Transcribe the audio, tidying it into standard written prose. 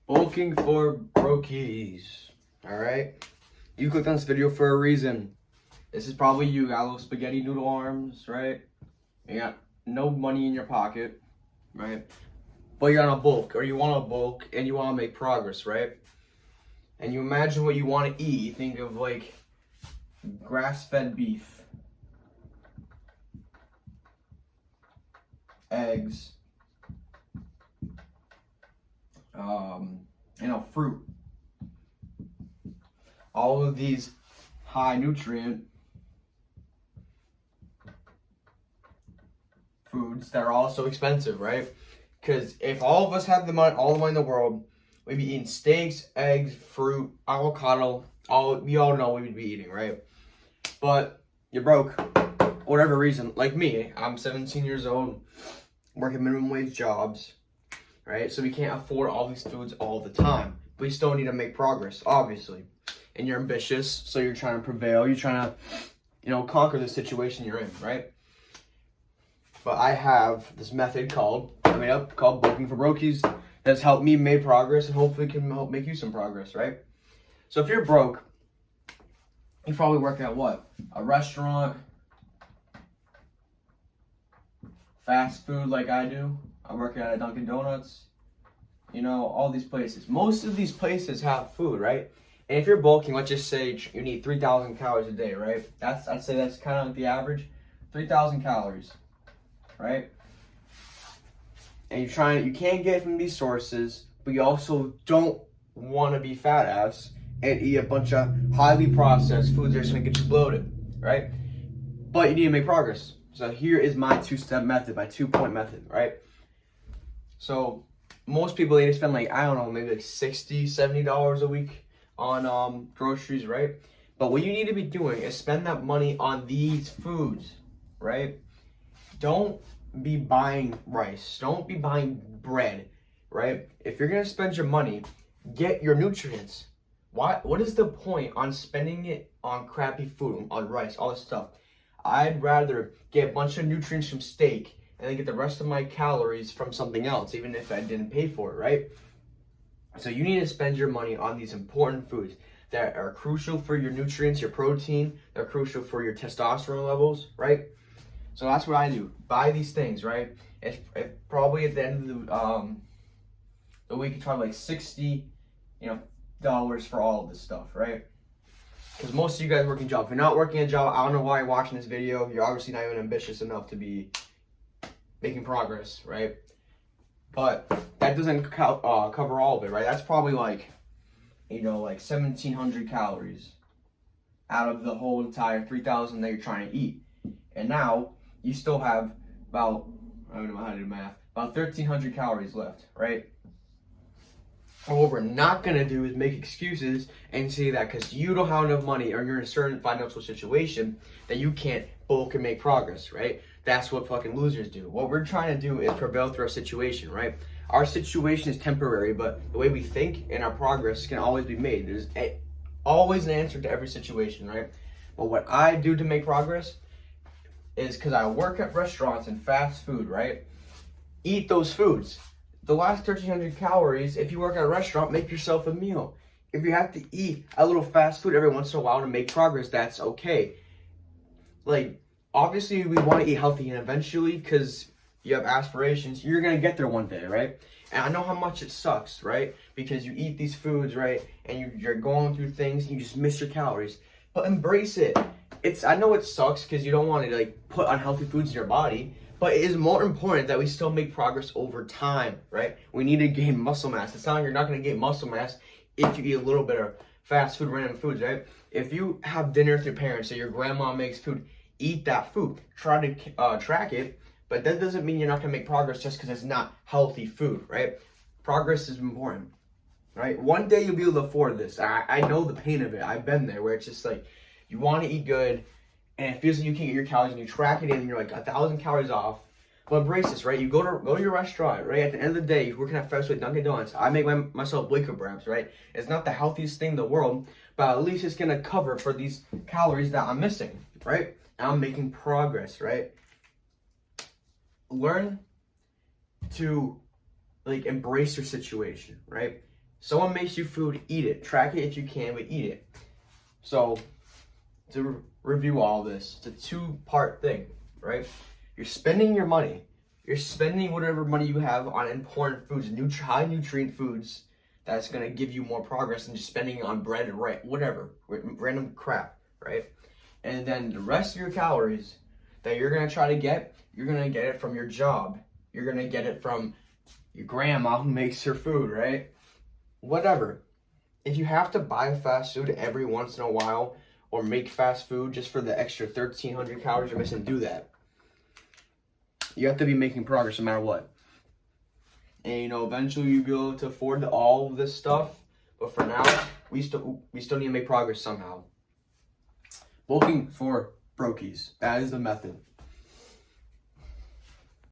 Bulking for Brokies. Alright? You clicked on this video for a reason. This is probably you got little spaghetti noodle arms, right? You got no money in your pocket, right? But you're on a bulk, or you want to bulk and you want to make progress, right? And you imagine what you want to eat. You think of like grass-fed beef, eggs, fruit. All of these high nutrient foods that are also expensive, right? Because if all of us had the money, all the money in the world, we'd be eating steaks, eggs, fruit, avocado. We all know we would be eating, right? But you're broke, whatever reason. Like me, I'm 17 years old, working minimum wage jobs, right? So we can't afford all these foods all the time. But you still need to make progress, obviously. And you're ambitious, so you're trying to prevail. You're trying to, conquer the situation you're in, right? But I have this method called Bulking for Brokies that's helped me make progress and hopefully can help make you some progress, right? So if you're broke, you probably work at what? A restaurant, fast food like I do. I work at a Dunkin' Donuts, all these places. Most of these places have food, right? And if you're bulking, let's just say you need 3,000 calories a day, right? I'd say that's kind of like the average, 3,000 calories, right? And you can't get it from these sources, but you also don't want to be fat ass and eat a bunch of highly processed foods that are just going to get you bloated, right? But you need to make progress. So here is my two-step method, my two-point method, right? So most people, they spend maybe like $60, $70 a week on groceries, right? But what you need to be doing is spend that money on these foods, right? Don't be buying rice. Don't be buying bread, right? If you're gonna spend your money, get your nutrients. What is the point on spending it on crappy food, on rice, all this stuff? I'd rather get a bunch of nutrients from steak and then get the rest of my calories from something else, even if I didn't pay for it, right? So you need to spend your money on these important foods that are crucial for your nutrients, your protein, they're crucial for your testosterone levels, right? So that's what I do. Buy these things, right? It's probably at the end of the week, it's probably like $60, dollars for all of this stuff, right? Because most of you guys working jobs. If you're not working a job, I don't know why you're watching this video. You're obviously not even ambitious enough to be making progress, right? But that doesn't cover all of it, right? That's probably like 1,700 calories out of the whole entire 3,000 that you're trying to eat. And now you still have about 1,300 calories left, right? And what we're not going to do is make excuses and say that because you don't have enough money or you're in a certain financial situation that you can't bulk and make progress, right? That's what fucking losers do. What we're trying to do is prevail through our situation, right? Our situation is temporary, but the way we think and our progress can always be made. There's always an answer to every situation, right? But what I do to make progress is because I work at restaurants and fast food, right? Eat those foods. The last 1,300 calories, if you work at a restaurant, make yourself a meal. If you have to eat a little fast food every once in a while to make progress, that's okay. Obviously, we want to eat healthy, and eventually, because you have aspirations, you're going to get there one day, right? And I know how much it sucks, right? Because you eat these foods, right? And you're going through things, and you just miss your calories. But embrace it. I know it sucks because you don't want to put unhealthy foods in your body, but it is more important that we still make progress over time, right? We need to gain muscle mass. It's not like you're not going to gain muscle mass if you eat a little bit of fast food, random foods, right? If you have dinner with your parents or your grandma makes food, eat that food. Try to track it, but that doesn't mean you're not going to make progress just because it's not healthy food, right? Progress is important, right? One day you'll be able to afford this. I know the pain of it. I've been there where it's just you want to eat good, and it feels like you can't get your calories, and you track it in, and you're 1,000 calories off. But embrace this, right? You go to your restaurant, right? At the end of the day, you're working at fast food, Dunkin' Donuts. I make myself Blake wraps, right? It's not the healthiest thing in the world, but at least it's gonna cover for these calories that I'm missing, right? And I'm making progress, right? Learn to embrace your situation, right? Someone makes you food, eat it. Track it if you can, but eat it. So, to review all this, it's a two-part thing, right? You're spending your money. You're spending whatever money you have on important foods, high nutrient foods, that's going to give you more progress than just spending it on bread and whatever, random crap, right? And then the rest of your calories that you're going to try to get, you're going to get it from your job. You're going to get it from your grandma who makes her food, right? Whatever. If you have to buy fast food every once in a while or make fast food just for the extra 1,300 calories you're missing, do that. You have to be making progress no matter what. And eventually you'll be able to afford all of this stuff. But for now, we still need to make progress somehow. Bulking for Brokies. That is the method.